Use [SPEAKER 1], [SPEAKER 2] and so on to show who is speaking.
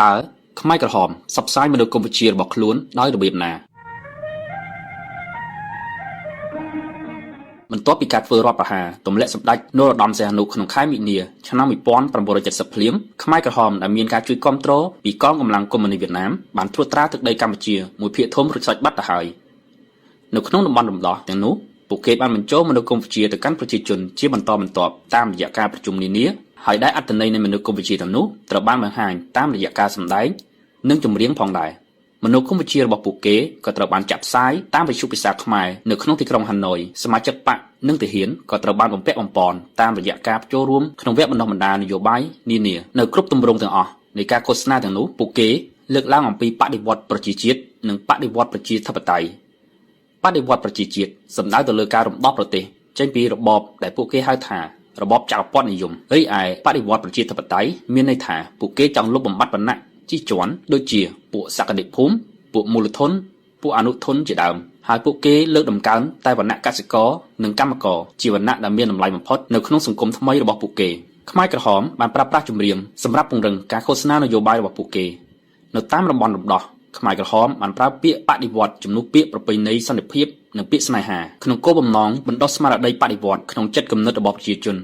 [SPEAKER 1] តើខ្មែរក្រហមសបផ្សាយមនោគមវិជ្ជារបស់ខ្លួនដោយរបៀបណាបន្ទាប់ពីការធ្វើរដ្ឋប្រហារទម្លាក់សម្ដេចនរោត្តមសីហនុក្នុងខែមិនិនាឆ្នាំ1970ភ្លាមខ្មែរក្រហមដែលមានការជួយគាំទ្រពីកងកម្លាំងកុម្មុយនីសវៀតណាមបានត្រួតត្រាទឹកដីកម្ពុជាមួយភាគធំរួចស្រេចបាត់ទៅហើយនៅក្នុងតំបន់រំដោះទាំងនោះពួកគេបានបញ្ចូលមនោគមវិជ្ជាទៅកាន់ប្រជាជនជាបន្តបន្ទាប់តាមរយៈការប្រជុំនានាហើយដែលអត្ថន័យនៃមនោគមវិជ្ជាទាំងនោះត្រូវបានបង្ហាញតាមរយៈការសម្ដែងនិងចម្រៀងផងដែរមនោគមវិជ្ជារបស់ពួកគេក៏ត្រូវបានចាក់ផ្សាយតាមវិទ្យុភាសាខ្មែរនៅក្នុងទីក្រុងហាណូយសមាជិកបកនិងទាហានក៏ត្រូវបានបំពាក់បំពន់តាមរយៈការចូលរួមក្នុងវគ្គបណ្ដុះបណ្ដាលនយោបាយនានានៅគ្រប់ទម្រង់ទាំងអស់នៃការឃោសនាទាំងនោះពួកគេលើកឡើងអំពីបដិវត្តប្រជាជាតិនិងបដិវត្តប្រជាធិបតេយ្យបដិវត្តប្រជាជាតិសំដៅទៅលើការរំដោះប្រទេសចេញពីរបបដែលពួកគេហៅថារបបចក្រពត្តិនិយមរីឯបដិវត្តប្រជាធិបតេយ្យមានន័យថាពួកគេចង់លុបបំបាត់វណ្ណៈជិះជាន់ដូចជាពួកសក្តិភូមិពួកមូលធនពួកអនុធនជាដើមហើយពួកគេលើកតម្កើងតែវណ្ណៈកសិករនិងកម្មករជាវណ្ណៈដែលមានតម្លៃបំផុតនៅក្នុងសង្គមថ្មីរបស់ពួកគេខ្មែរក្រហមបានប្រើប្រាស់ចម្រៀងសម្រាប់ពង្រឹងការឃោសនានយោបាយរបស់ពួកគេនៅតាមតំបន់រំដោះខ្មែរក្រហមបានប្រើពាក្យបដិវត្តជំនួសពាក្យប្រពៃណីសន្តិភាពនិងពាក្យស្នេហាក្នុងគោលបំណងបណ្ដុះស្មារតីបដិវត្តក្នុងចិត្តគំនិតរបស់ប្រជាជន